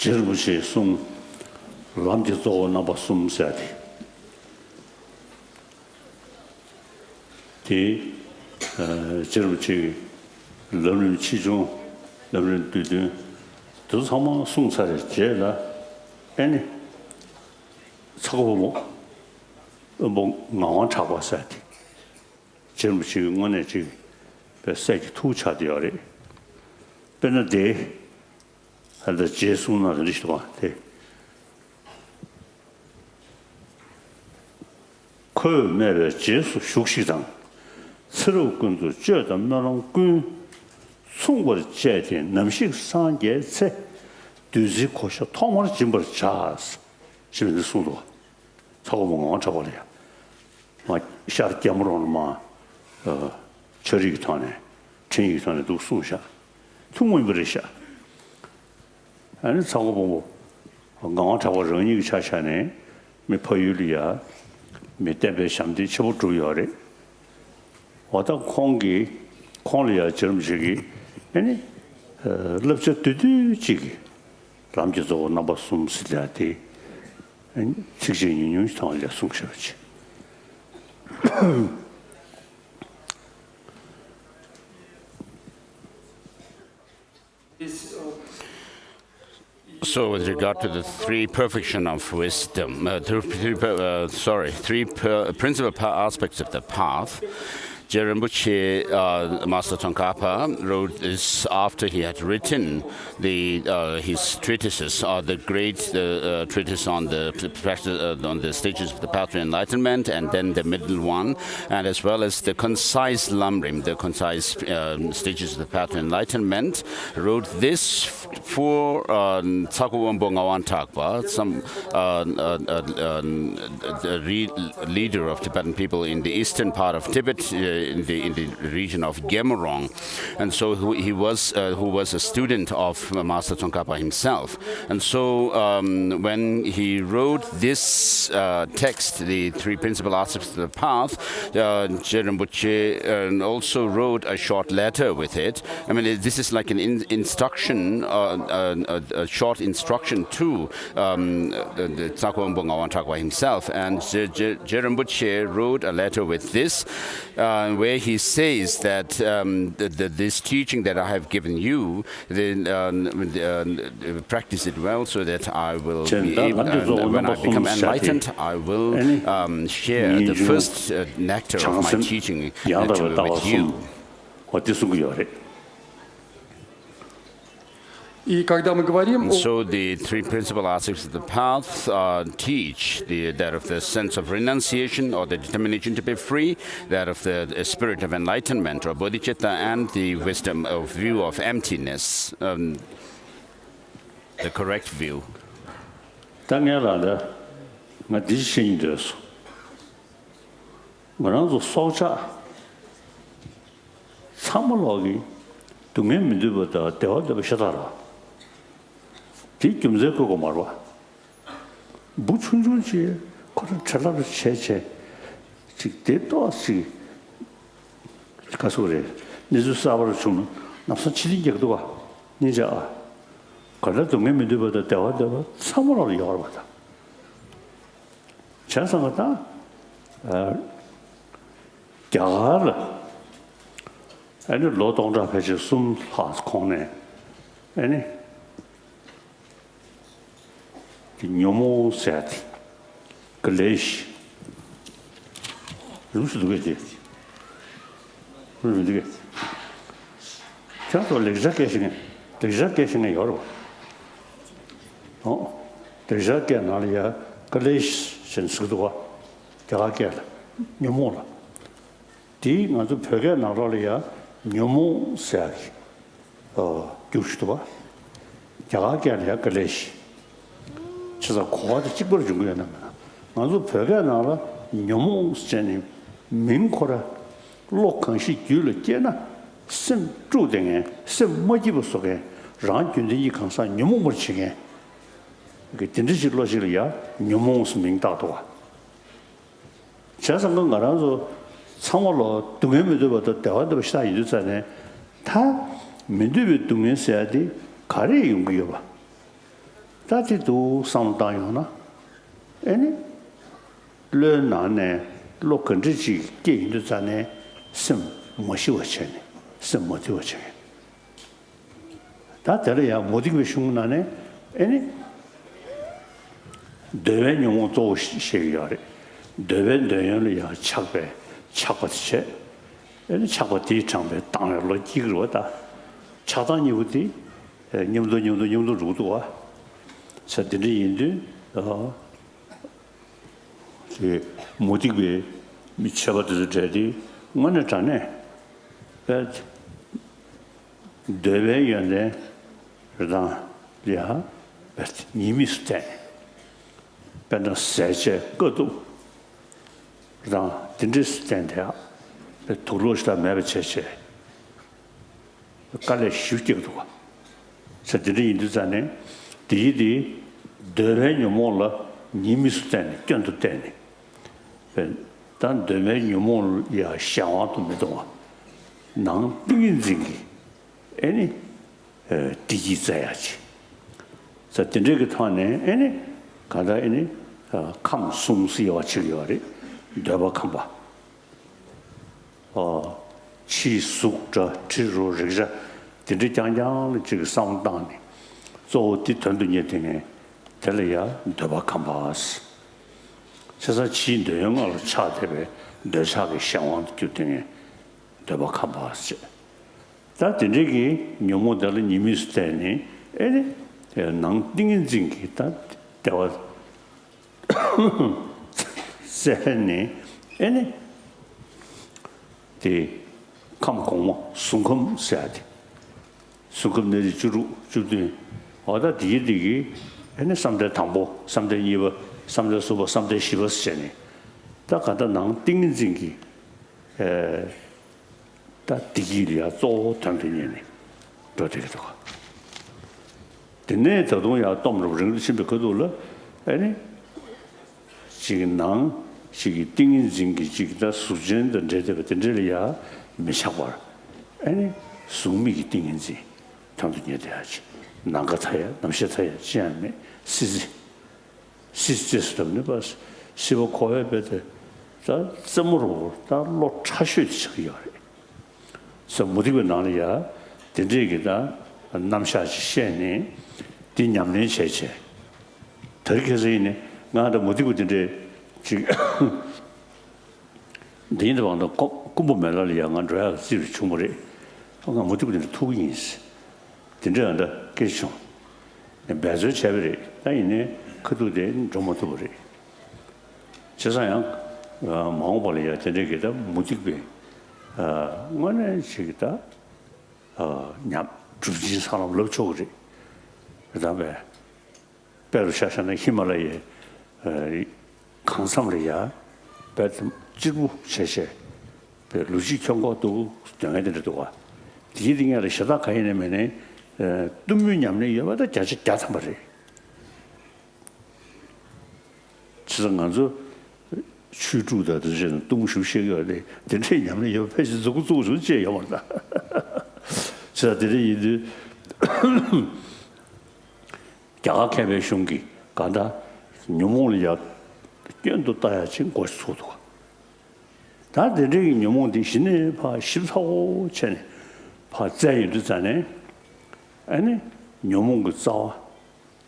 제르부시 숨 람지도 나바 숨사디 디 제르부시 럼른 치중 럼른 뒤드 도 상마 숨사리 제라 아니 차고 뭐 나와 차고사디 제르부시 응원에 지 세기 투차디어리 베나데 할다 제수나 리스토아 데 그 매베 제수 숙시장 새로운도 저담나는 그 송거 제대 남식 상계세 뒤지 코셔 통을 짐벌 자스 지금 수도 차고 먹어 잡아려야 막 샤르티암으로는 막 저리 전에 전이 전에도 수샤 통문 버리샤 아니 차고 보고 건강한 차고 정이 차샤네 몇 포유리야 몇 대배 샴디 쳐부 주요래 와다 공기 콩리야 점식이 아니 럽저 뜨드지기 ramjizo naba sum silati 직신 인용 상을 송셔지 So, with regard to the three perfection of wisdom, three principal aspects of the path, Rinpoche, Master Tsongkhapa, wrote this after he had written his treatises, the great treatise on the stages of the path to enlightenment, and then the middle one, and as well as the concise Lamrim, the concise stages of the path to enlightenment. Wrote this for Tsakuwambo Ngawan Thakpa, some leader of Tibetan people in the eastern part of Tibet. In the region of Gemorong, and so who was a student of Master Tsongkhapa himself. And so when he wrote this text, the three principal aspects of the path, Rinpoche also wrote a short letter with it. I mean, this is like an instruction, a short instruction to the Tsakuwambo Ngawan Thakpa himself. And Rinpoche wrote a letter with this, where he says that this teaching that I have given you, then practice it well, so that I will be able, when I become enlightened, I will share the first nectar of my teaching with you. So the three principal aspects of the path teach that of the sense of renunciation, or the determination to be free, that of the spirit of enlightenment, or Bodhichitta, and the wisdom of view of emptiness, the correct view. 김제고 말와 부춘준지 그런 잘라도 체체 직대도시 가서래 니주 사버를 주는 나서 치리게도 와 니자 그래도 매매도보다 대화도 사물로 열어봤다 자상하다 갸라 아니 로동자 회지 숨 하스코네 아니 녀모 세티 글레시 루스도 그지 그러게 자도 렉자케시네 여러 렉자케 나리아 글레시 신수도와 자가게 녀모라 디 맞아 벽에 나라리아 녀모 세티 규슈도와 자가게 아니야 글레시 그래서 고아도 찍버려 준 거야. 나도 벽에 나라 녀몽스제니 민코라 로컨시 줄을 깨나 심 주등에 심 뭐지부 속에 랑균의 이 강사 녀몽을 치게 그 진지실로실이야 녀몽스 민다도와 자상건 가라서 상월로 동해면도부터 대화도 시다 이르잖아요. 다 민두비 동해서야지 가래 용기요 봐. 다지도 상당요나 아니 르나네 로컨지지 게인도자네 심 뭐시워체네 심 뭐지워체 다들이야 모두가 슝나네 아니 대변 용어도 시기야래 대변 대연이야 착버체 아니 착버디 장배 당연로 기그로다 차단이우디 님도 루도와 저들이 인도 그 모두가 미쳐버들 저리 뭐는 자네 대변연에 그다음 야 니미스테 변도 세제 것도 그다음 딘지스텐데야 도로스다 매베체체 깔레 쉬우게도 저들이 인도자네 디디 대변연몰라 니미스텐 견도텐 단 대변연몰이야 샤와도 메도와 난 띵인징기 아니 디지자야지 자 딘저게 타네 아니 가다 아니 감 숨시와 치료리 내가 감바 치숙저 지루르자 딘저 장장의 그 상당히 저 뒤던드니 되네 달려야 내가 감바스 그래서 지인도 영어로 차대배 내사의 상황 규정에 내가 감바스 다 딘저기 녀모들은 이미스테니 에네 낭띵인 징기 다 대화 세니 에네 디 감공모 순금 세야지 순금 내지 주도 어다 디디기 에네 삼대 당보 삼대 이버 삼대 수보 삼대 시버 세니 다 가다 낭띵인 징기 다 디기리아 또 당신이네 또 되겠다 근데 저도야 dom로人心被可多了아니 지금 난 시기 띵인 징기 지기다 수준의 제대로 된들이야 미샤와 아니 수미기 띵인지 당신이 돼야지 나가 타야 남시 타야 지안에 시스템을 봐서 시보 코에베데 자 점으로 다로 차슈 지어요 서 모두가 나리야 된지기다 남샤시 시에니 디냠네 체체 더게서이네 나도 모두가 된데 지금 디인도방도 공부면을 양안 줘야 지를 충분히 뭔가 모두가 된데 투인스 된저한다 계속 배저 체베리 아니네 그도데 좀 못버리 세상에 마음벌이야 된지기다 모두가 뭐는 시기다 냠 주진 사람 럽초그리 그다음에 페르샤샤는 히말라야 강삼리야 베트 지구 셰셰 루지 경고도 정해드려도 와 디딩에 시다 가이네면에 dum뮤냠네 여바다 자식 자상버리 지성간주 居住的这些东修些个的，但这样呢，有派是做这样的，是的，这的，家开为兄弟，搞得牛毛里要更多大家经过速度，但是这个牛毛的现在怕洗澡钱，怕再有的在呢，哎呢，牛毛个早，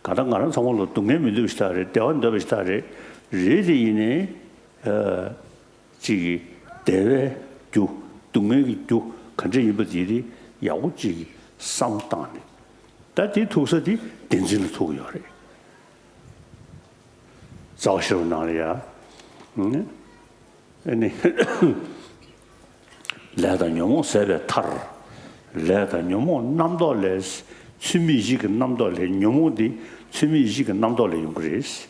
搞得俺们从我东边没都是他的，台湾都是他的，热的呢。这대외 주 동행이 주 간절히 이버지리 야우지 상당히 다디 투서디 된진을 토요래 자셔 나리야 아니 라다뇨모 세베 타르 라다뇨모 남도레스 취미지가 남도레 뇨모디 취미지가 남도레 용그레스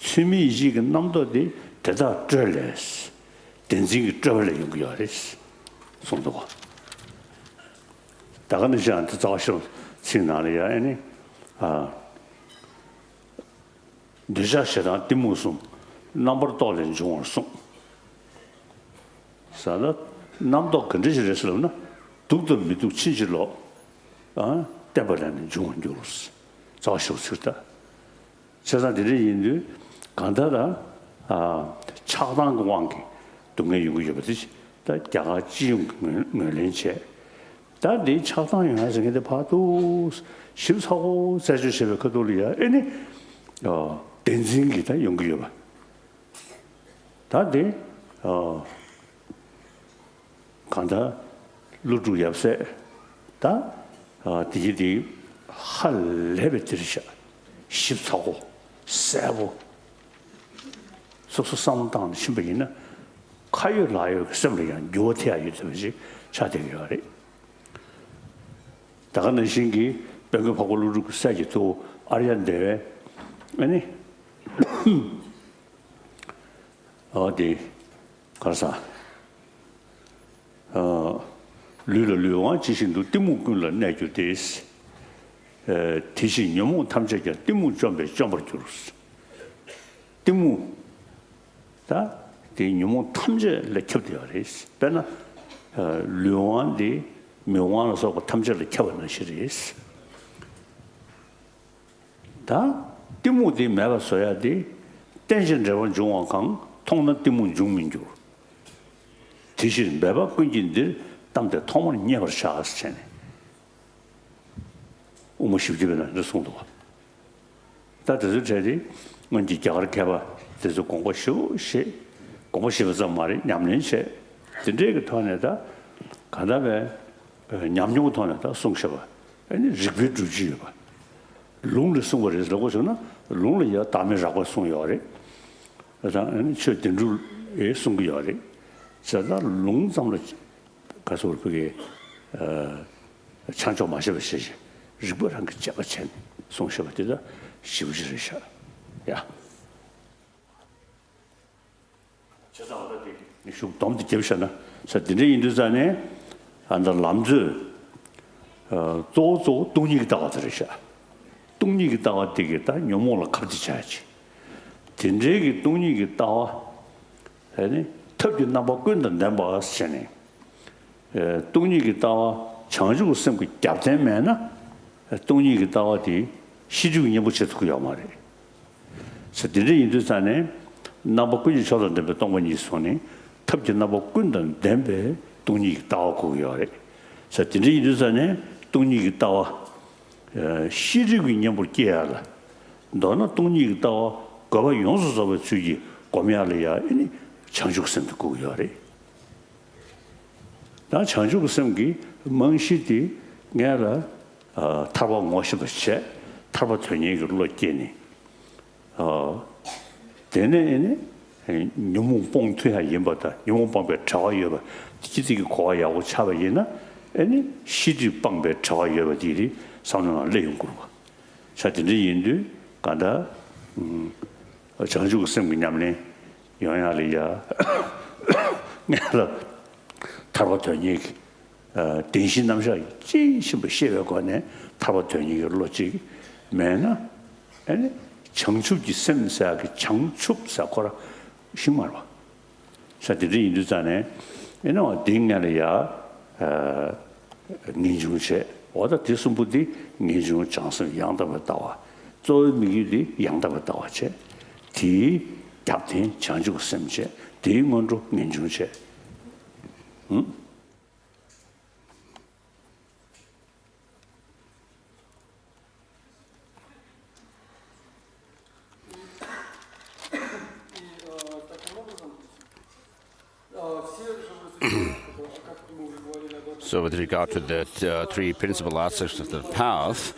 취미지가 남도디 대다 절레스 된징이 절레 용기야레스 송도가 다가는 시한테 자셔 신나리야 아니 déjà 디무숨 넘버 돌린 중얼송 사다 남도 근지시레스로나 두도 미두 친지로 대버라는 중원조로스 자셔 쓰다 세상들이 인도 간다다 차단 관계 동네 유구여듯이 다 자가 지용 면련체 다내 차단 영화에서 봐도 실사고 세주시에 그돌이야 아니 댄싱이다 연구여 봐 다들 간다 루루 옆에 다 디디 할 레베트리샤 십사고 세고 속속 상당 신부이나 카요 라요 섬리야 요태야 유듯이 차대기가래 다가는 신기 병급하고 루루 사이도 아리안데 아니 어디 가서 류류와 지신도 띠무군을 내주듯이 대신 너무 탐색이 띠무 좀be 점을 줄었어 띠무 다 너무 탐색을 켜대야래스 배나 류원디 명왕에서 탐색을 켜는 시리스 다 띠무디 매가서야 돼 댄신저원 중앙강 통는 띠무 중민주 대신 매바 군진들 담대 통을 녀를 샤스잖아 오모십집에는 그송도가 다들 저기 뭔지 자를 개봐 그래서 공부쇼시 공부시면서 말이 냠는시 진짜가 통해다 가다가 냠ny고 통해다 송셔봐 아니 리뷰 주지 봐 롱을 송거리라고 저는 롱을 야 담에라고 송요래 그래서 저 진주에 송거요래 제가 롱zam을 가서 그게 창조 마셔보시지日本人个这个钱送什么的修饰一下呀这是我的你说懂的就是呢是真正印度人呢按照男子做东尼个道的是东尼个道这个他牛毛了看得下去真正个东尼个道哎呢特别那么滚的那么些呢东尼个道强就生个夹在面呢东尼个道的西周也不是这个样嘛的是真正印度人呢那么滚就晓得那个东文你说呢特别那么滚的那边东尼个道个样的是真正印度人呢东尼个道西周也不见了到那东尼个道搞把勇士说注意国面了呀因强就生的个样的나 창조가 생기 망시디 내가 타고 모셔버체 타고 되니를 놓겠니 되네 너무 뽕퇴야 임보다 너무 뽕배 자와여 지지기 고야고 차바이나 아니 시지 뽕배 자와여들이 상능한 내용으로 사진이 인도 간다 창조가 생기냐면 영향이야 내가 타바토니 대신 남자 진심을 시외관에 타바토니 로지 매나 아니 정축지 셈사기 정축사고라 심말와 사들이 인도잖아요 얘는 딩야리야 니중세 어디 대승부디 니중 장선 양답을 따와 조미기 양답을 따와체 디 captain 정축 셈제 디먼로 니중세 So with regard to the three principal aspects of the path,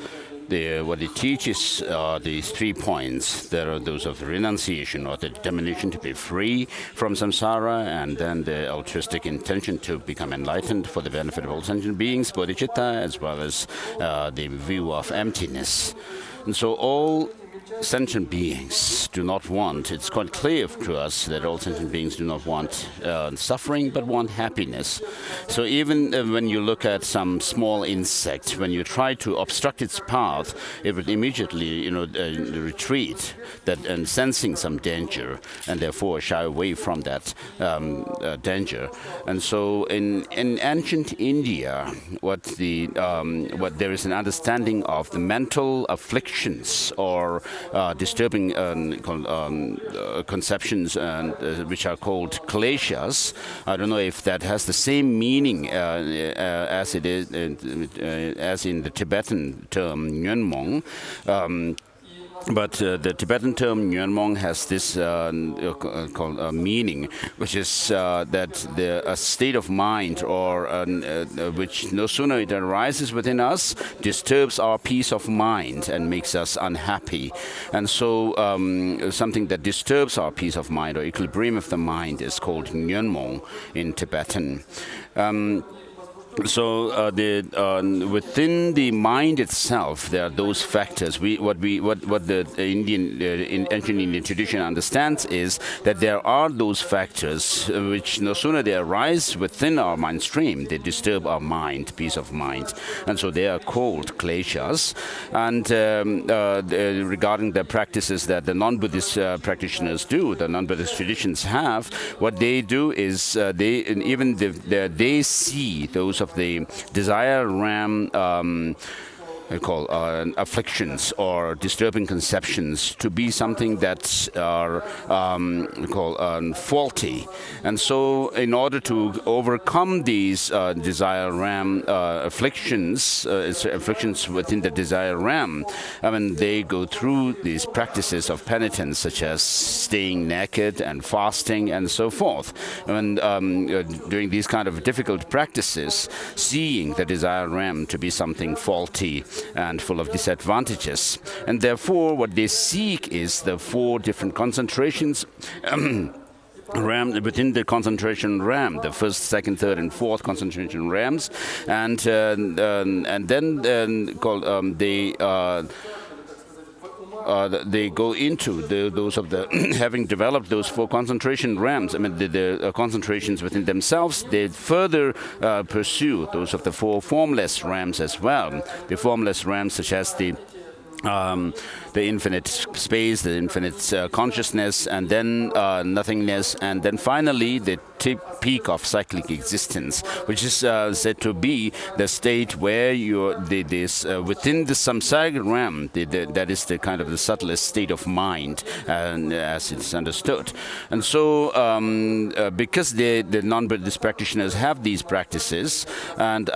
what it teaches are these 3 points. There are those of renunciation, or the determination to be free from samsara, and then the altruistic intention to become enlightened for the benefit of all sentient beings, bodhichitta, as well as the view of emptiness. And so all sentient beings do not want, it's quite clear to us that all sentient beings do not want suffering, but want happiness. So even when you look at some small insect, when you try to obstruct its path, it would immediately, retreat, and sensing some danger, and therefore shy away from that danger. And so in ancient India, what there is an understanding of the mental afflictions, or disturbing conceptions, and which are called kleshas. I don't know if that has the same meaning as it is as in the Tibetan term nyuanmong. But the Tibetan term nyuanmong has this called meaning, which is that a state of mind, or which no sooner it arises within us, disturbs our peace of mind and makes us unhappy. And so something that disturbs our peace of mind or equilibrium of the mind is called nyuanmong in Tibetan. So within the mind itself, there are those factors. What the ancient Indian tradition understands is that there are those factors which no sooner they arise within our mind stream, they disturb our mind, peace of mind, and so they are called kleshas. And regarding the practices that the non-Buddhist practitioners do, the non-Buddhist traditions have, what they do is they see those of the desire ram afflictions or disturbing conceptions to be something that are faulty. And so in order to overcome these desire ram afflictions within the desire ram, they go through these practices of penitence, such as staying naked and fasting and so forth. And doing these kind of difficult practices, seeing the desire ram to be something faulty and full of disadvantages. And therefore, what they seek is the 4 different concentrations within the concentration ram, the first, second, third, and fourth concentration rams, and then they go into those of the having developed those 4 concentration rams. The concentrations within themselves. They further pursue those of the 4 formless rams as well. The formless rams, such as the infinite space, the infinite consciousness, and then nothingness, and then finally the peak of cyclic existence, which is said to be the state where within the samsaric realm, that is the kind of the subtlest state of mind, as it's understood. And so because the non-Buddhist practitioners have these practices, and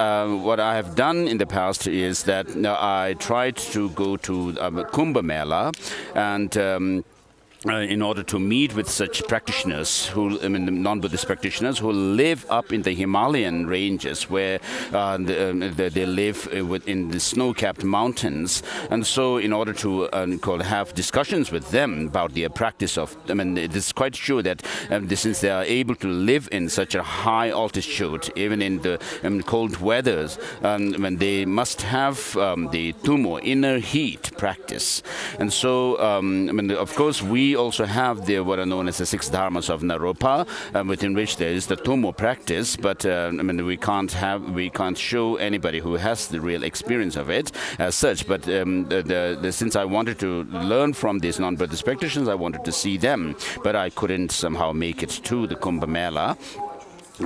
what I have done in the past is that I tried to go to Kumbh Mela, and in order to meet with such practitioners, non-Buddhist practitioners who live up in the Himalayan ranges, where they live in the snow-capped mountains. And so in order to have discussions with them about their practice of, it is quite sure that since they are able to live in such a high altitude, even in the cold weathers, when they must have the tumo, inner heat practice. And so, of course, we also have what are known as the 6 dharmas of Naropa, within which there is the tumo practice, but we can't show anybody who has the real experience of it as such. But since I wanted to learn from these non-Buddhist practitioners, I wanted to see them, but I couldn't somehow make it to the Kumbh Mela.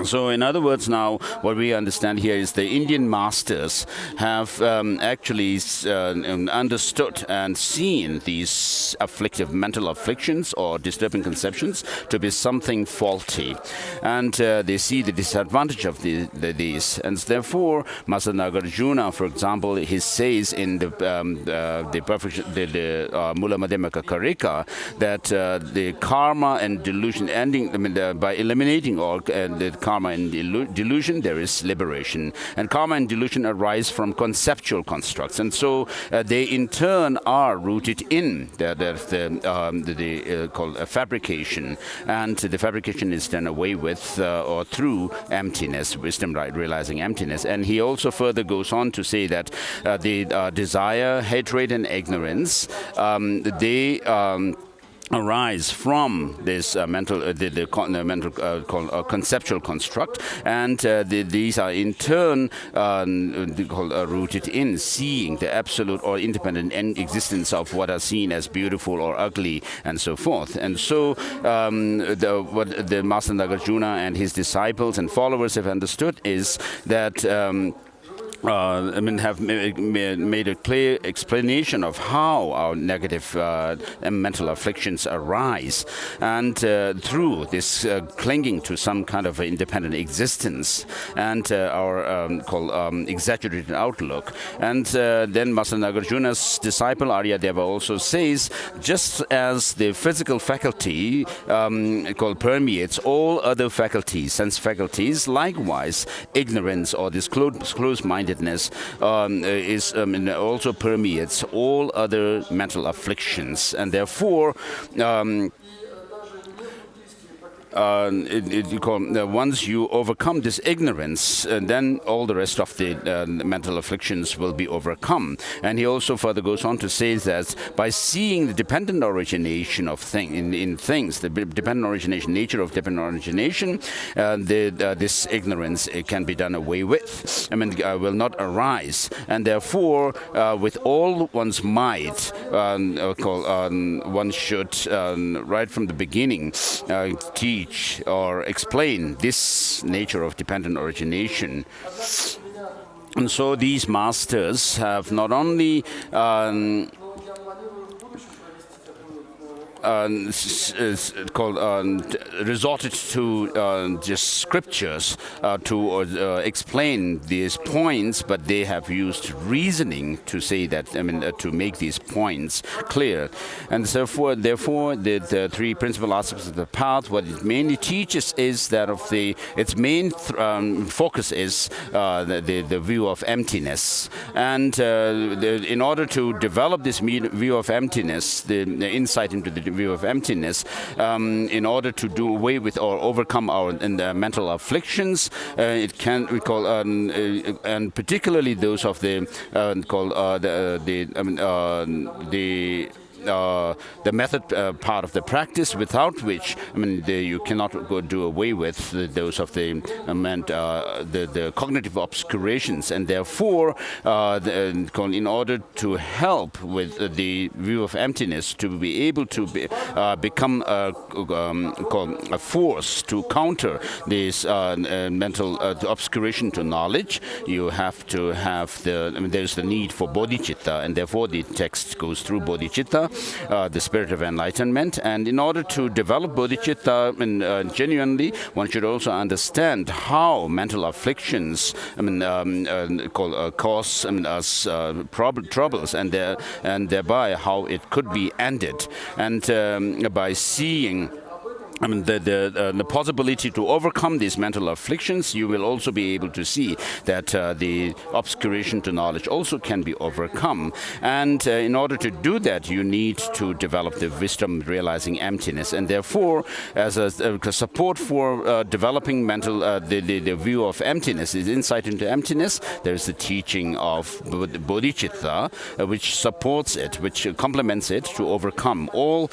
So in other words, now what we understand here is the Indian masters have actually understood and seen these mental afflictions or disturbing conceptions to be something faulty, and they see the disadvantage of these, and therefore Master Nagarjuna, for example, he says in the Mula Madhyamaka Karika that the karma and delusion ending, by eliminating all the karma and delusion, there is liberation. And karma and delusion arise from conceptual constructs, and so they in turn are rooted in called fabrication, and the fabrication is done away with or through emptiness, wisdom, realizing emptiness. And he also further goes on to say that the desire, hatred, and ignorance, they arise from this conceptual construct, and these are in turn rooted in seeing the absolute or independent existence of what are seen as beautiful or ugly, and so forth. And so what the Master Nagarjuna and his disciples and followers have understood is that have made a clear explanation of how our negative mental afflictions arise, and through this clinging to some kind of independent existence and our exaggerated outlook. And then Master Nagarjuna's disciple Aryadeva also says, just as the physical faculty called permeates all other faculties, sense faculties, likewise ignorance or this closed-mindedness also permeates all other mental afflictions, and therefore once you overcome this ignorance, then all the rest of the mental afflictions will be overcome. And he also further goes on to say that by seeing the dependent origination of in things, the dependent origination, nature of dependent origination, this ignorance can be done away with. Will not arise. And therefore, with all one's might, one should, right from the beginning, teach or explain this nature of dependent origination. And so these masters have not only resorted to just scriptures to explain these points, but they have used reasoning to say that, to make these points clear. And therefore, the three principal aspects of the path, what it mainly teaches is that its main focus is the view of emptiness. And in order to develop this view of emptiness, the insight into the view of emptiness, in order to do away with or overcome our mental afflictions, it can recall, and particularly those of the method part of the practice, without which you cannot go do away with those of the cognitive obscurations, and therefore in order to help with the view of emptiness, to be able to become a force to counter this mental obscuration to knowledge, you have to have there's the need for bodhicitta, and therefore the text goes through bodhicitta, the spirit of enlightenment. And in order to develop bodhicitta genuinely, one should also understand how mental afflictions cause us troubles, and thereby how it could be ended. And by seeing the possibility to overcome these mental afflictions, you will also be able to see that the obscuration to knowledge also can be overcome. And in order to do that, you need to develop the wisdom realizing emptiness. And therefore, as a support for developing the view of emptiness, is insight into emptiness, there is the teaching of bodhicitta, which supports it, which complements it to overcome all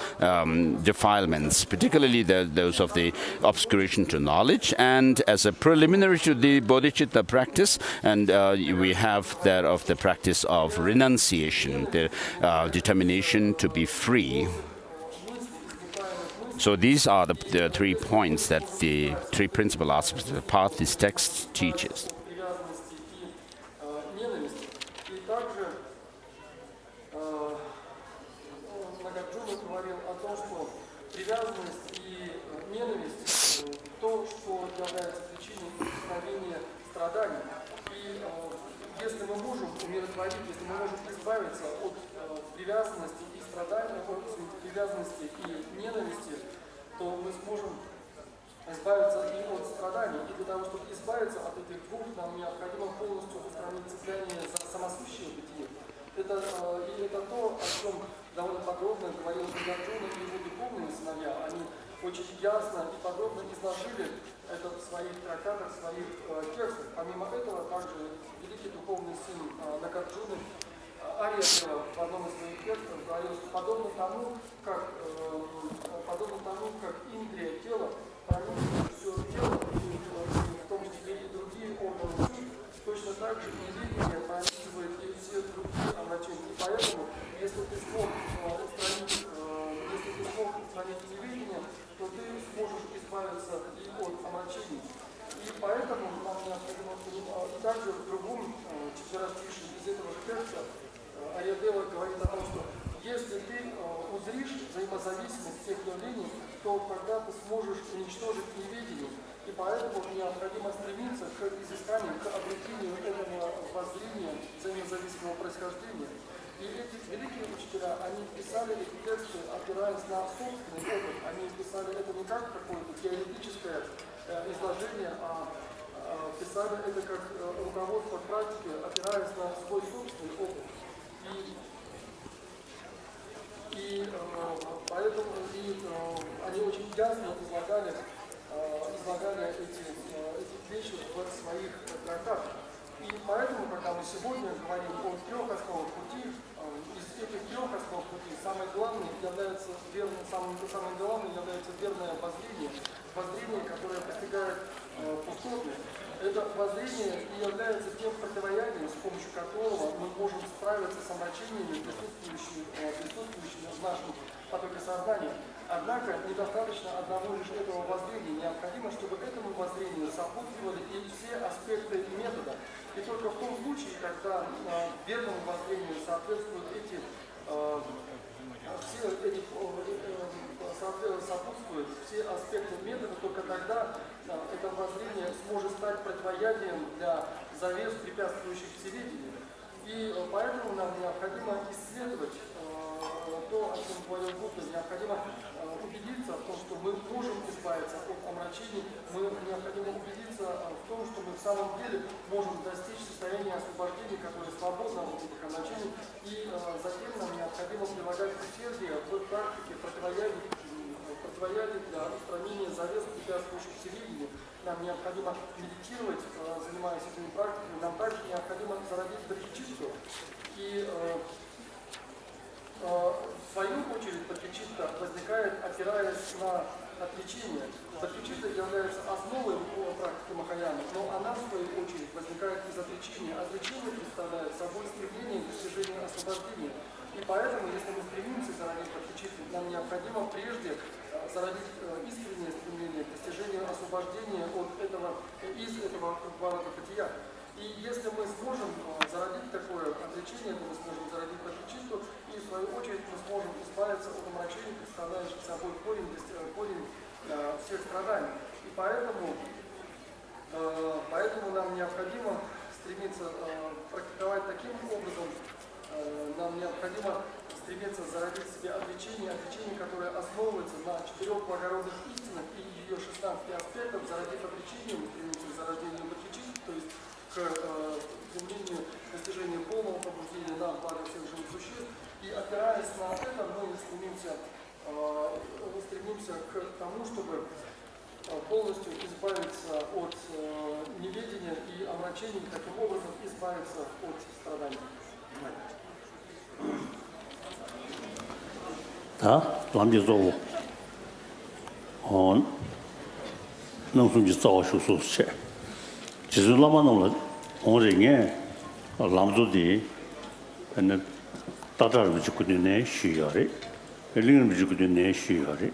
defilements, particularly those of the obscuration to knowledge. And as a preliminary to the bodhicitta practice, and we have that of the practice of renunciation, the determination to be free. So these are the 3 points that the 3 principal aspects of the path this text teaches. Если мы можем избавиться от привязанности и страдания, привязанности и ненависти, то мы сможем избавиться и от страданий. И для того, чтобы избавиться от этих двух, нам необходимо полностью устранить цепляние за самосущее бытие. Это то, о чем довольно подробно говорил Нагарджуна и его духовные сыновья. Они очень ясно и подробно изложили это в своих трактатах, в своих текстах. Помимо этого, также великий духовный сын Нагарджуны Ариадева в одном из своих текстов говорил, что подобно тому, как индрия тела пронизывает все тело, в том числе и другие органы чувств, точно так же и видение пронизывает и все другие омрачения. И поэтому, если ты смог устранить невидение, то ты сможешь избавиться и от омрачений. И поэтому нам необходимо также в другом определишь взаимозависимость всех явлений, то тогда ты сможешь уничтожить неведение. И поэтому необходимо стремиться к изысканию, к обретению этого воззрения взаимозависимого происхождения. И эти великие учителя, они писали эти тексты, опираясь на собственный опыт. Они писали это не как какое-то теоретическое изложение, а писали это как руководство к практике, опираясь на свой собственный опыт. Поэтому они очень ясно излагали эти вещи в своих трактатах. И поэтому, когда мы сегодня говорим о 3 основах пути, из этих 3 основ пути самым главным является верное воззрение, которое постигает пустотность. Это воззрение и является тем противоядием, с помощью которого мы можем справиться с омрачениями, присутствующими в нашем потоке сознания. Однако недостаточно одного лишь этого воззрения. Необходимо, чтобы этому воззрению сопутствовали и все аспекты метода. И только в том случае, когда верному воззрению сопутствуют все аспекты метода, только тогда это воззрение сможет стать противоядием для завес, препятствующих всеведению. И поэтому нам необходимо исследовать то, о чем говорил Будда, необходимо убедиться в том, что мы можем избавиться от омрачений, необходимо убедиться в том, что мы в самом деле можем достичь состояния освобождения, которое свободно от этих омрачений, и затем нам необходимо прилагать усердие в практике противоядия для устранения завес, препятствующих всеведению. Нам необходимо медитировать, занимаясь этими практиками, нам также необходимо зародить бодхичитту. И в свою очередь бодхичитта возникает, опираясь на отречение. Бодхичитта является основой практики Махаяны, но она в свою очередь возникает из отречения. Отречение представляет собой стремление к достижению освобождения. И поэтому, если мы стремимся зародить бодхичитту, нам необходимо прежде зародить искреннее стремление к достижению освобождения из этого круговорота бытия. И если мы сможем зародить такое отречение, то мы сможем зародить бодхичитту, и в свою очередь мы сможем избавиться от омрачений, представляющих собой корень всех страданий. И поэтому нам необходимо стремиться практиковать таким образом, нам необходимо стремиться зародить в себе отречение, которое основывается на 4 благородных истинах и ее 16 аспектов. Зародив отречение, мы стремимся к зарождению бодхичитты, то есть к стремлению достижения полного пробуждения на благо всех живых существ. И опираясь на это, мы стремимся к тому, чтобы полностью избавиться от неведения и омрачений, таким образом избавиться от страданий. 다 남자도 농촌지 싸우셔서 지금 라마는 오래게 남조디 ene tatar bijukudune shiyare elin bijukudune shiyare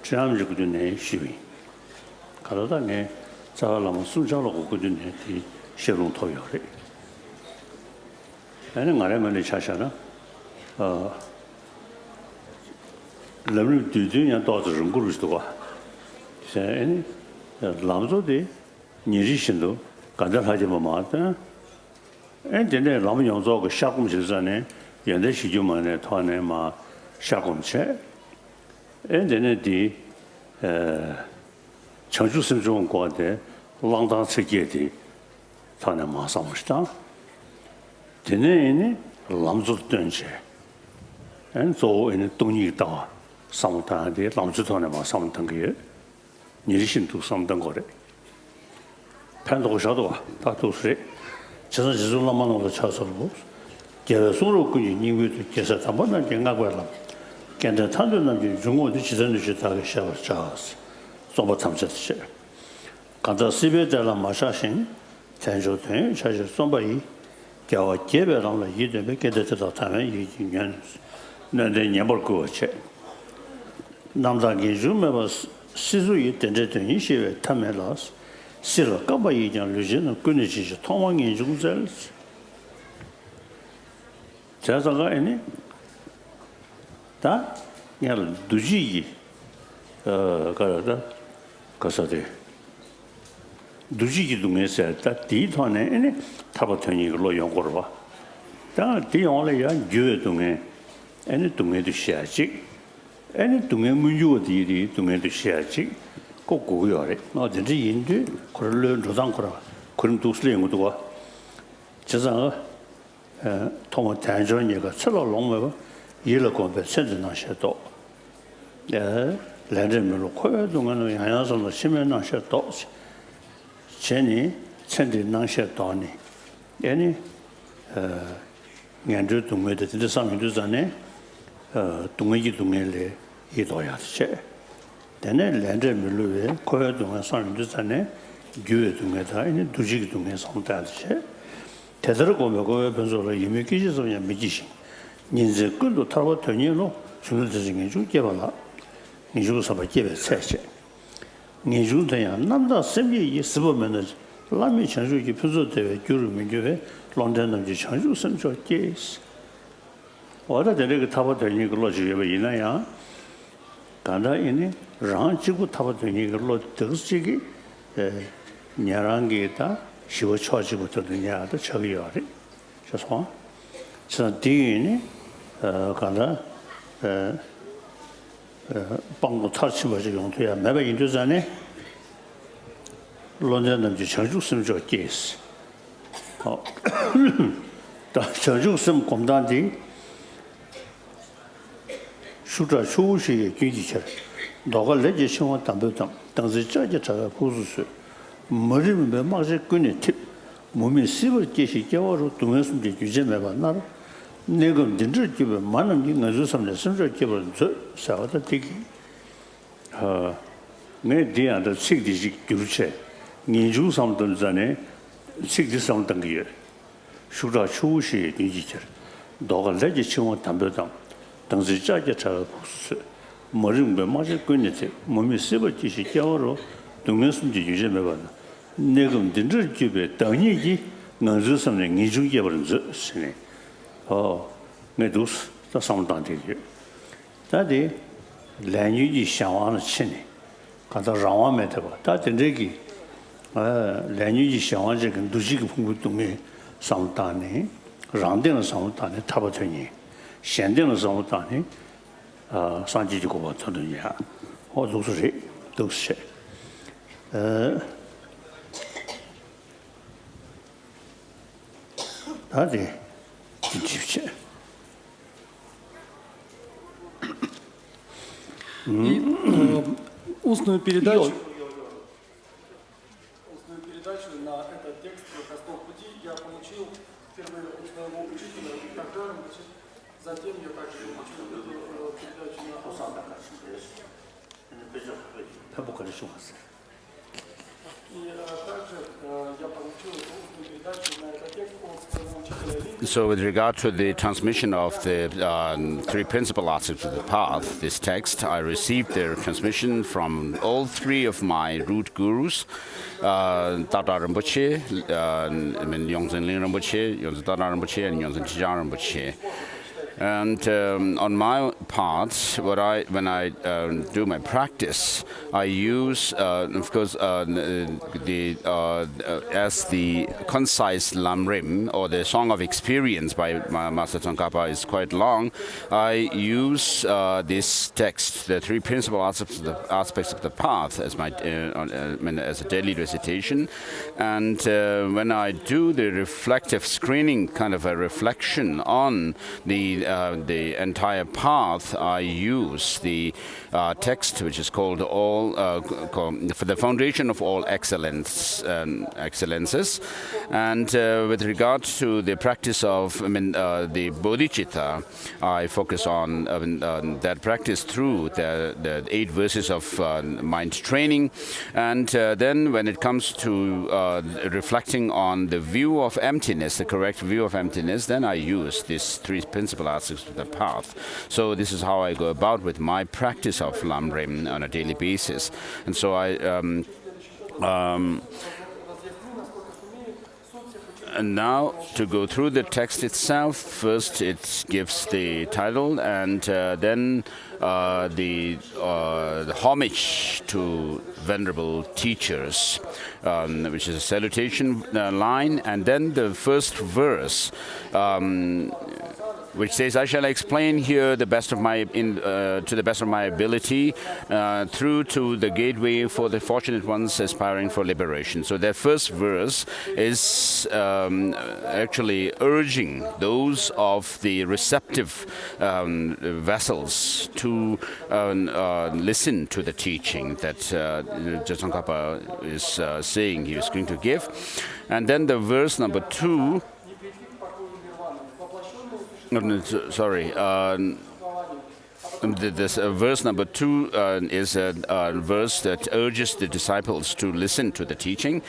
cham bijukudune shiwi karada ne 자라면 순자로 그거든요. 이 셔롱 토요래. 나는 말하면 차샤나 람을 뒤지냐 도저는 그러지도 세 람조데 니리신도 간다하지만 마다 엔데네 람 용조가 샤금실산에 연대 시주만에 토안에 마 샤금체 엔데네디 청주심 좋은 거한테 랑당 세계디 토안에 마상mış다 되네니 람조든지 엔조에는 돈이 있다 상타한테 람조토안에 마 상던 게 니리신도 상던 거래 편도셔도 다 도스레 저는 지존라만으로 쳐서고 개소로 그 인위도 계속 한번은 생각하고 근데 탄도는 중국의 지선을 주다가 샤워자스 좀 참셨지 간다 시베달라 마샤신 전조된 사실 somebody 겨우 개별로 이제는 깨닫다 타면 이년 너네 녀볼 거지 남자기 좀에 시주의 된데된 이시에 타면라스 실로 까바이장 루지는 끊이지 통왕이 중절 자자가 아니 다 냐를 두지기 가라다 가서데 두지기 동에서 다 뒤ton에 에네 타바토니 걸로 연구를 봐. 다 뒤용을 야 교회 동에 에네 동에도 시야지. 에네 동에 문주어들이 동에도 시야지. 꼭 고요래. 어든지 인도 그걸 조상 거라. 그런 독수리 연구도가 저상어 통화 단전이가 철로 long 일을 공부 senten나셔도 랜드밀로 코여동안은 양양선도 심연나셔도 제니 senten나셔도니 얘니 년주 동의의 대상도 전에 동의기 동의를 이도야지 되네 랜드밀로에 코여동안 선도 전에 교회 동의다 이제 두지기 동의 성달지 대대로 보면 변소로 이미 기지서 그냥 미지신 인제 끌도 타고 되니로 중요한 중 개발라 니주서 개발 세세 니주도야 남다 sem이 있으면은 라미 chanju기 표소대 교류민 교회 런던은 chanju 선조 케이스 어디 되게 타고 되니 걸로 지금 이나야 간다 이니 랑치고 타고 되니 걸로 뜻이기 냐랑게다 시워 쳐지고 되느냐도 저기요래 저서 저 뒤에 간다 방고 탈치버지 용도야 매번 인도전에 런던은 전주스는 저 케이스 다 전주스는 공단디 수자 소시의 규지처럼 너가 내지 신원 담보당 당시 저게 저가 고수수 머리면 막지 끈이 팁 몸이 씹을 게시 겨워로 동에서 규제 매번 내가 진짜 집에 많은 게 가지고 섬내 선저 집을 사와다 되기 내 뒤에도 식디식 규체 니주 섬들 전에 식디 섬 등기에 수자 초시 뒤지처 너가 내지 신원 담보당 당시 저게 저가 고수수 머리면 막지 끈이 팁 몸이 씹을 게시 겨워로 동에서 규제 매번 내가 진짜 집에 당연히 가지고 섬내 니주 집을 쓰네 내도스 다 상담되게 다디 랭유지 상황을 치네 가다 라와메 되고 다디 저기 랭유지 상황이 그 두지기 풍부동에 상담네 랑되는 상담네 타버더니 현대는 상담네 산지지고 버터느냐 어두스리 두스 다디 집체 устную передачу на этот текст Фурthest пути я получил впервые от своего учителя Dharamsala, затем я также получил передачу на и также я получил устную передачу на этот текст от своего учителя Lineage. So with regard to the transmission of the three principal aspects of the path, this text, I received their transmission from all three of my root gurus, Tata Rinpoche, Yongzhen Ling Rinpoche, Yongzhen Tata Rinpoche, and Yongzhen Tijang Rinpoche. And on my part, when I do my practice, I use, of course, as the concise Lamrim, or the Song of Experience by Master Tsongkhapa is quite long, I use this text, the three principal aspects of the path, as my as a daily recitation. And when I do the reflective screening, kind of a reflection on the entire path, I use the text which is called for the foundation of all excellences. And with regard to the practice of the Bodhichitta, I focus on that practice through the 8 verses of mind training. And then when it comes to reflecting on the view of emptiness, the correct view of emptiness, then I use these three principal aspects of the path. So this is how I go about with my practice of Lamrim on a daily basis. And so I And now, to go through the text itself, first it gives the title, and then the homage to venerable teachers, which is a salutation line, and then the first verse, which says, "I shall explain here the best of my to the best of my ability, through to the gateway for the fortunate ones aspiring for liberation." So that first verse is actually urging those of the receptive vessels to listen to the teaching that Tsongkhapa is saying he is going to give. And then the verse number 2. This verse number 2 is a verse that urges the disciples to listen to the teaching.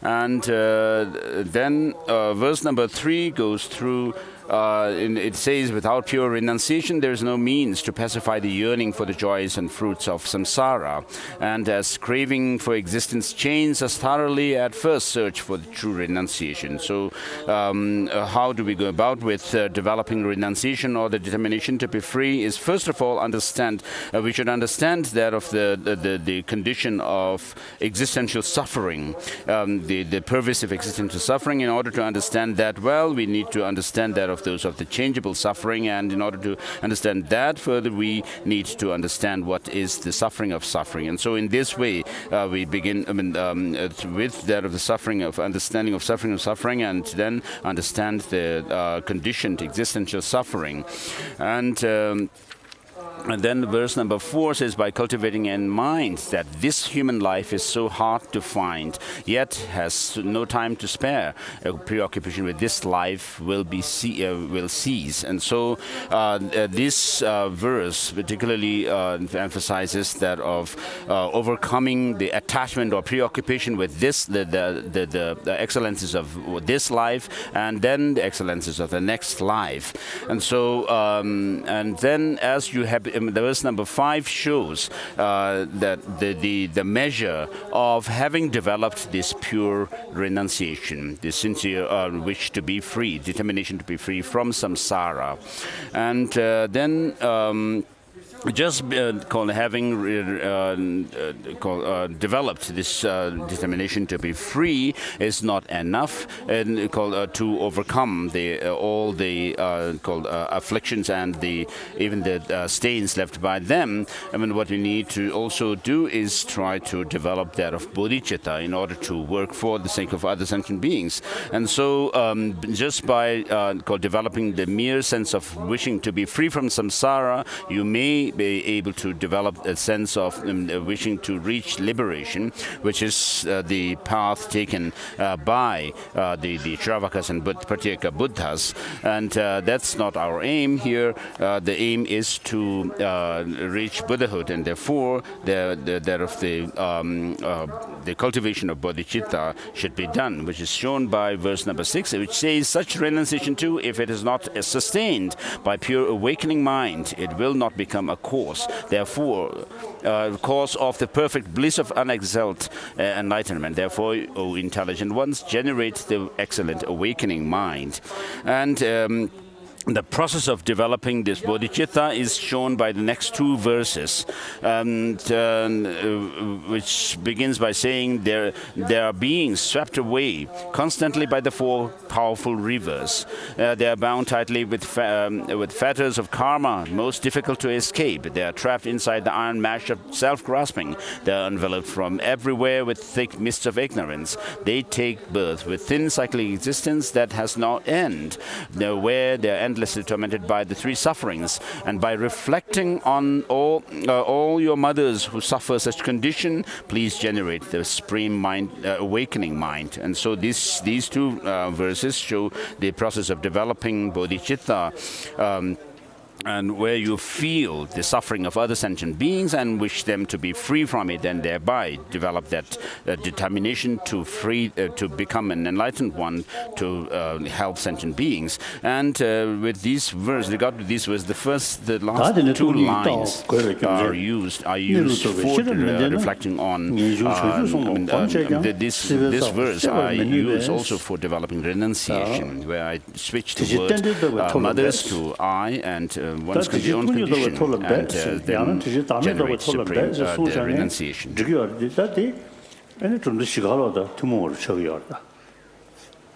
And then verse number 3 goes through. It says, "Without pure renunciation, there is no means to pacify the yearning for the joys and fruits of samsara. And as craving for existence chains us thoroughly, at first search for the true renunciation." So how do we go about with developing renunciation or the determination to be free is, first of all, we should understand that of the condition of existential suffering, the pervasive existential suffering. In order to understand that well, we need to understand that of those of the changeable suffering, and in order to understand that further, we need to understand what is the suffering of suffering. And so in this way, we begin with that of the suffering, of understanding of suffering, and then understand the conditioned existential suffering. And then verse number 4 says, "By cultivating in mind that this human life is so hard to find, yet has no time to spare, a preoccupation with this life will cease." And so this verse particularly emphasizes that of overcoming the attachment or preoccupation with this, the excellences of this life, and then the excellences of the next life. And so, and then as you have, the verse number 5 shows that the measure of having developed this pure renunciation, this sincere wish to be free, determination to be free from samsara. And then just having developed this determination to be free is not enough, and to overcome all the afflictions and even the stains left by them. I mean, what we need to also do is try to develop that of bodhicitta in order to work for the sake of other sentient beings. And so, just by developing the mere sense of wishing to be free from samsara, you may be able to develop a sense of wishing to reach liberation, which is the path taken by the Shravakas and Pratyeka Buddhas. And that's not our aim here. The aim is to reach Buddhahood, and therefore that of the cultivation of bodhicitta should be done, which is shown by verse number 6, which says, "Such renunciation too, if it is not sustained by pure awakening mind, it will not become a cause. Therefore, cause of the perfect bliss of unexalt enlightenment. Therefore, O intelligent ones, generate the excellent awakening mind." And the process of developing this bodhicitta is shown by the next 2 verses, which begins by saying, there are beings swept away constantly by the 4 powerful rivers. They are bound tightly with fetters of karma, most difficult to escape. They are trapped inside the iron mesh of self-grasping. They are enveloped from everywhere with thick mists of ignorance. They take birth with thin cyclic existence that has no end. Where they are endlessly tormented by the 3 sufferings. And by reflecting on all your mothers who suffer such condition, please generate the supreme mind, awakening mind. And so these 2 verses show the process of developing bodhicitta. and where you feel the suffering of other sentient beings and wish them to be free from it, and thereby develop that determination to become an enlightened one to help sentient beings. And with these verses, regard to these verses, the last two lines are used for reflecting on this verse. I use also for developing renunciation, where I switch the word mothers to I, and one's own condition, and then generates the renunciation. And it was the tomorrow show you.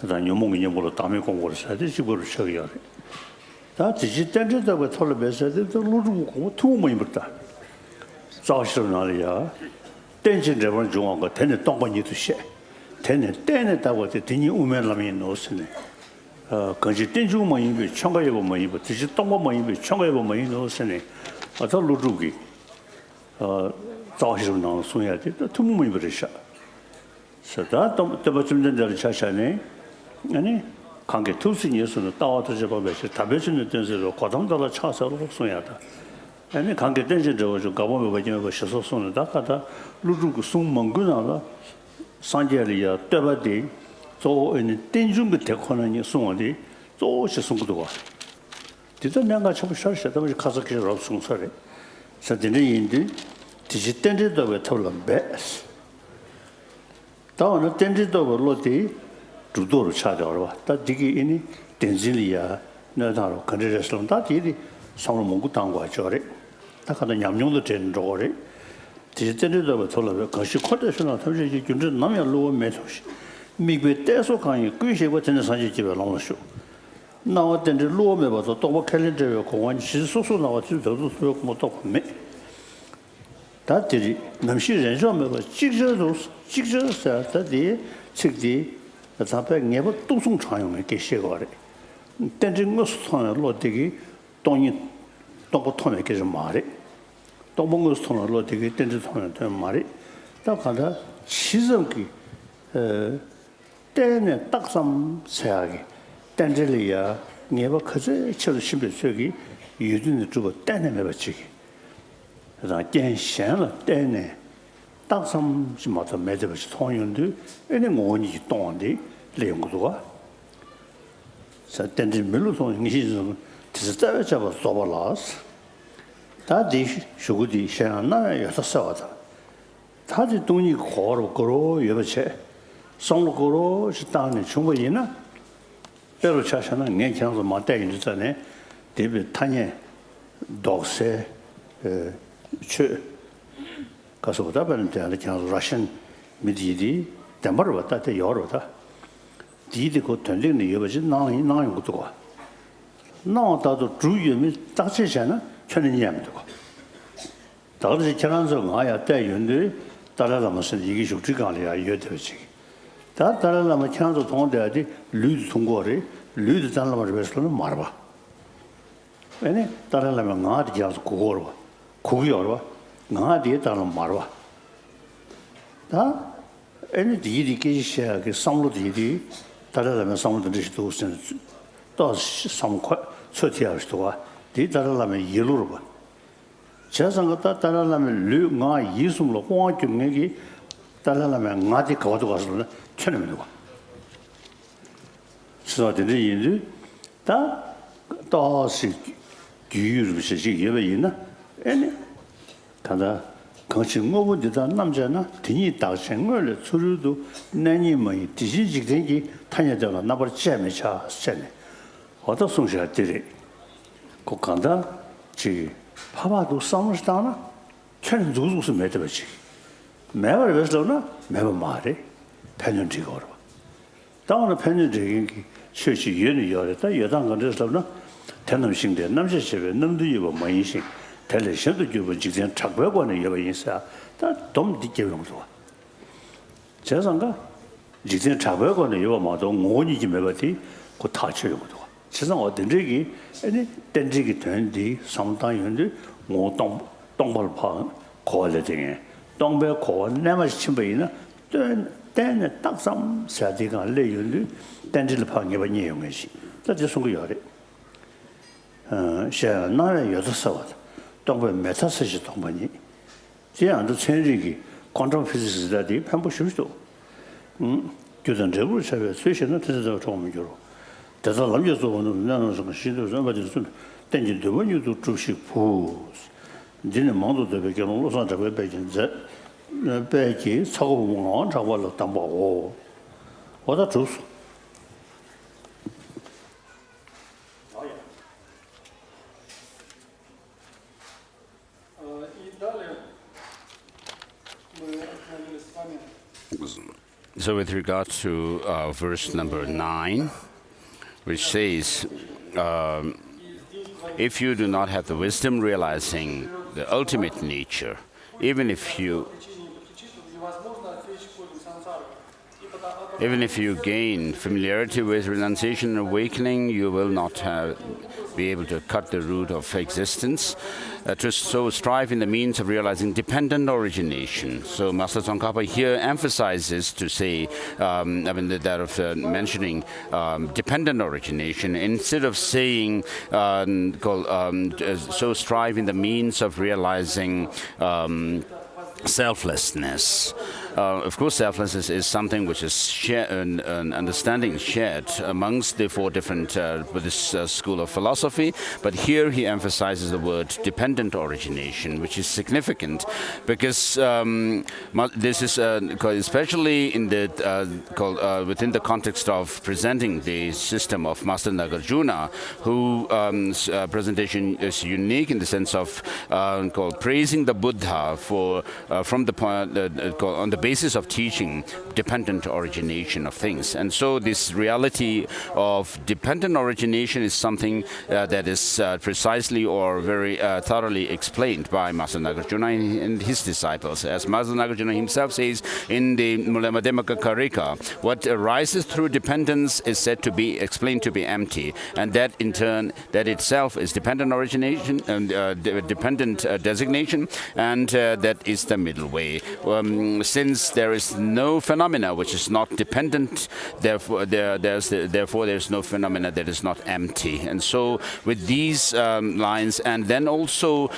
Then you mong you Tami Congress, I did you go to show you. That is it, then the Tolibes, the Lulu, 2 million. Australia, 10 never join, but 10 don't want you to share. 10 that was the tiny woman Lamin knows. Because you didn't do my chunga of money, but you don't want my chunga of money knows. I thought Ludugi. Australia, so I did 2 million. So that the bottom of the Chashane, and can't get 2 seniors on the tower to the Babes, Tabation, the Tenzel, $4 Chasa, Soyata. And the can't get danger to government waiting over Shason, Dakata, Ludu Sum Manguna, Sanjaria, Tabadi, so in the Tenjung Tekon and Sumadi, so Shasungua. Did the Nanga Chapashar, that was Kazaki of Sunsari. Suddenly, indeed, did you tend it over Tolan Bears? Down attended over Lodi to do Chador, that diggy any Denzilia, Nadaro, Candidasalon, that did some Mungutangua Jori, Takana Yamyon the Ten Dory. The attended over Tola, because she caught us on a you did not lower metals. Maybe there's so kind of Grisha was in the Sanji along the show. Now then the lower member of the double calendar of one, she's also now to the work more of me. That did it. Namshi Renjom was 6 years that day, 60, the Tapak never do some time make a share. Tending most ton of Lotigi, don't Tomek is a Mari. Tomongos ton of Lotigi, tended ton of Mari. Takanda, Shizuki, then Taksam Sagi, Tangelia, never Kaze, Chelsea, you didn't do a Tanamachi. I can't share then. That's some matter matter which Tony do, any more you don't do, Leongoa. So then the Miluton is the stage of Sobalas. That dish should be Shana Yasasada. That is doing you call grow, you have a chair. Some grow, she down in Chumayina. Pero Chashana, Nations of Monte in the Tane, David Tanya, dog say. Because what happened to Russian Buddhists, the mother of that Yorota. Did go turning the Yovish 9 to go. Now that drew you miss Taxishana, turning yam to go. That is a chance of I tell you, Dalai Lama said you should trick on the Yotichi. That Dalai Lama chance of Tom Daddy, lose Tungori, lose the Dalai Lama Marva. Any Dalai Lama not just Kugorwa. Kuyorwa, Nadi Dalam Marwa. That any deity share some of the Dalai some of the distributions does some 30 hours to her. The Dalai Yelurba. Chasangata Dalai Lu Nga Yisum Loquan to Negi, Dalai Nadi Kawatas, Chenamua. So did you do that? Does you see ever in? Any Kada Coaching over the Namjana, Tini Dakshan, Tsurudu, Nani Mai, Tiji, Tanya Della, Nabar Chamicha, Sene. Other songs I did it. Kokanda, Chi, Papa do Samstana, Chen Zuzus Metabachi. Never Veslona, never Mari, Penalty Gorba. Down a penalty, Church Uni Yorita, Yadanga Reslavna, Tenam Sing the Namja, Nam do you my issue. Tell the shadow you were Jigan Chakwa and you were inside. That don't decay on to her. Chazanga, Jigan Chakwa and you were model, Moni Jimabati, could touch you. Chazan or Dendrigi, any Dendrigi 20, sometime you more Dongbal Pong, call it again. Dongbal call, never Chimbaina, then tuck some Sadigan lay you do, Dendril Pong ever near me. That's just so you are it. 샤 나라 여자서와 동부 메타스지 동부니 제안도 천리기 광장 피지스다디 편부 실수 교전 제부 사회 수시는 뜻에서 조금 주로 대사 남겨서 오는 나는 좀 시도 좀 가지고 좀 땡긴 되면도 주식 부 이제는 망도도 되게 로산 잡에 배진제 배기 사고 공원 잡아서 담보고 어다 주스 So with regard to verse number 9, which says, if you do not have the wisdom realizing the ultimate nature, even if you gain familiarity with renunciation and awakening, you will not be able to cut the root of existence. So strive in the means of realizing dependent origination. So Master Tsongkhapa here emphasizes to say, mentioning dependent origination instead of saying, so strive in the means of realizing selflessness. Of course, selflessness is something which is shared, an understanding shared amongst the four different Buddhist school of philosophy. But here he emphasizes the word dependent origination, which is significant because this is especially in the within the context of presenting the system of Master Nagarjuna, whose presentation is unique in the sense of praising the Buddha for from the point on the basis of teaching dependent origination of things. And so this reality of dependent origination is something that is precisely or very thoroughly explained by Master Nagarjuna and his disciples. As Master Nagarjuna himself says in the Mulemademaka Karika, what arises through dependence is said to be explained to be empty, and that in turn, that itself is dependent origination and dependent designation, and that is the middle way. Since there is no phenomena which is not dependent, therefore there's no phenomena that is not empty. And so with these lines, and then also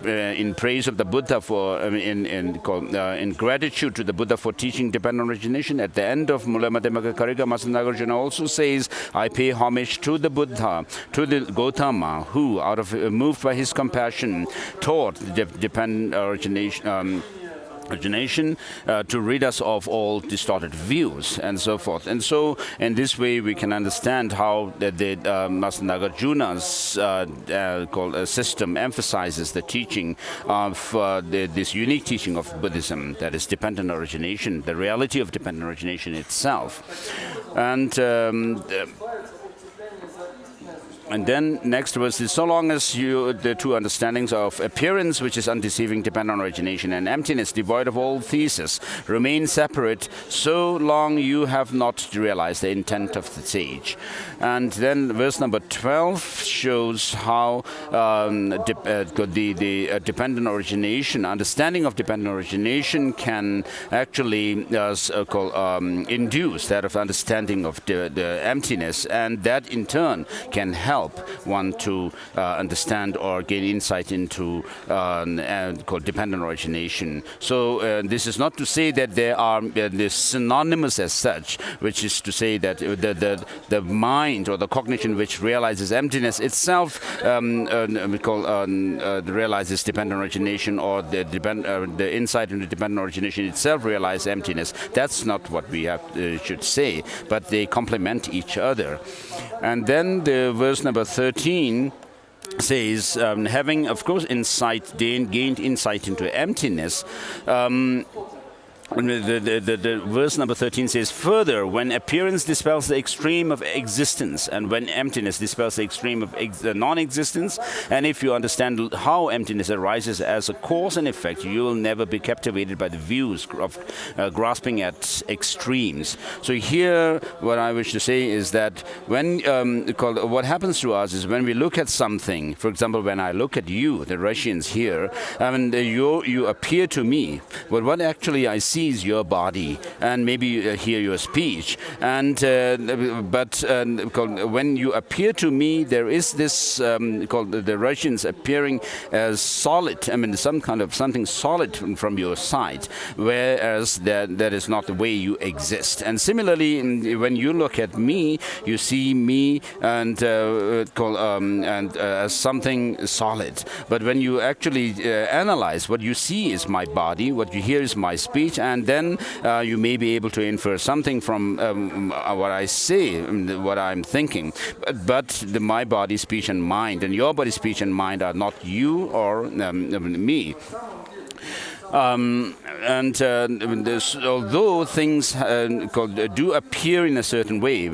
in praise of the Buddha for in gratitude to the Buddha for teaching dependent origination, at the end of Mulemademaka Karika, Master Nagarjuna also says, I pay homage to the Buddha, to the Gautama, who, moved by his compassion, taught the dependent origination to rid us of all distorted views and so forth. And so in this way we can understand how the Master Nagarjuna's system emphasizes the teaching of this unique teaching of Buddhism, that is dependent origination, the reality of dependent origination itself. And then next was this, so long as the two understandings of appearance, which is undeceiving dependent origination, and emptiness devoid of all thesis, remain separate, so long you have not realized the intent of the sage. And then verse number 12 shows how the dependent origination, understanding of dependent origination can actually induce that of understanding of the emptiness, and that in turn can help one to understand or gain insight into called dependent origination. So this is not to say that they are synonymous as such, which is to say that the mind or the cognition which realizes emptiness itself realizes dependent origination, or the insight into dependent origination itself realizes emptiness. That's not what we should say, but they complement each other. And then the verse number 13 says, having, of course, gained insight into emptiness, the verse number 13 says, further, when appearance dispels the extreme of existence, and when emptiness dispels the extreme of non-existence, and if you understand how emptiness arises as a cause and effect, you will never be captivated by the views of grasping at extremes. So here, what I wish to say is that when what happens to us is when we look at something, for example, when I look at you, the Russians here, you appear to me, but what actually I see sees your body and maybe hear your speech. And but when you appear to me, there is this called the Russians appearing as solid. I mean, some kind of something solid from your side, whereas that is not the way you exist. And similarly, when you look at me, you see me and as something solid. But when you actually analyze, what you see is my body, what you hear is my speech, and then you may be able to infer something from what I say, what I'm thinking. But my body, speech, and mind, and your body, speech, and mind are not you or me. Although things do appear in a certain way,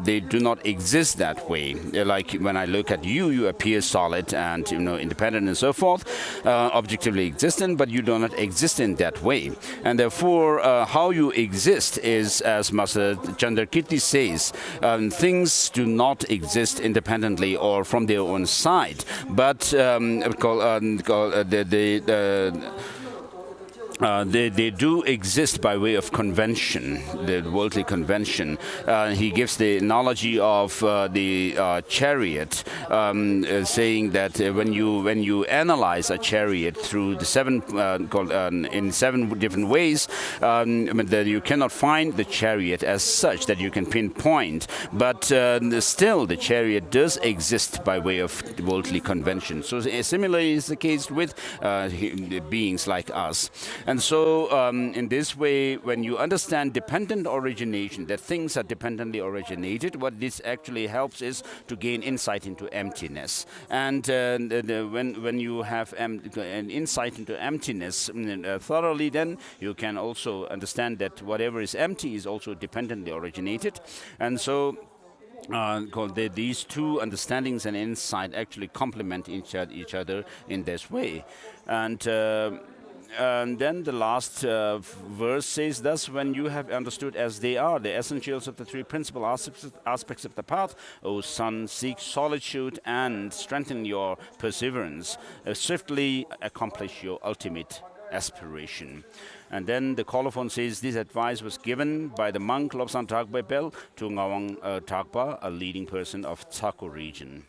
they do not exist that way. Like when I look at you, you appear solid and independent and so forth, objectively existent, but you do not exist in that way. And therefore, how you exist is, as Master Chandrakirti says, things do not exist independently or from their own side, but they do exist by way of convention, the worldly convention. He gives the analogy of the chariot, saying that when you analyze a chariot through the in seven different ways, that you cannot find the chariot as such that you can pinpoint. But still, the chariot does exist by way of worldly convention. So similarly is the case with beings like us. And so in this way, when you understand dependent origination, that things are dependently originated, what this actually helps is to gain insight into emptiness. And when you have an insight into emptiness thoroughly, then you can also understand that whatever is empty is also dependently originated. And so these two understandings and insight actually complement each other in this way. And then the last verse says, thus, when you have understood as they are the essentials of the three principal aspects of the path, O son, seek solitude and strengthen your perseverance. Swiftly accomplish your ultimate aspiration. And then the colophon says, this advice was given by the monk Lobsang Tragpa Bel to Ngawang Tragpa, a leading person of Tsako region.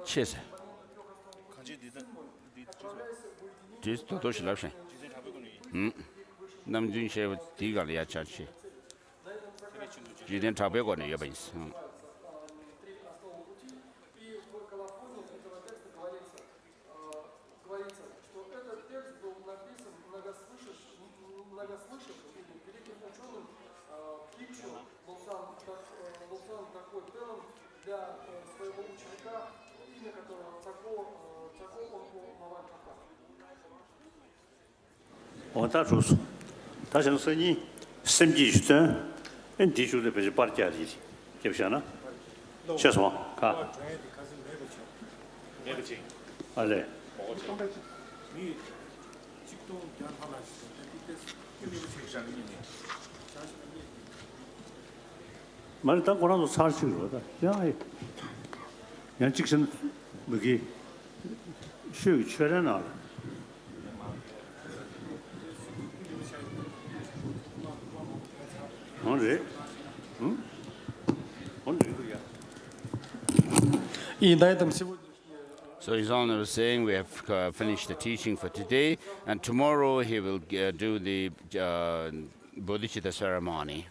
Cheers. Cheers, to doshi lapshe. Nam jun she diga le ya chachi. Jiden tabe go ne yabais. Та чус. Та сан сани сем지 주든 엔 디주데 베지 파르티아지. kép시하나? Сейчас 뭐. 가. 알레. 말 딱 거라도 살수거든. 야. 양직선 뭐기 쉬 최래나. So His Honor was saying we have finished the teaching for today, and tomorrow he will do the Bodhichitta ceremony.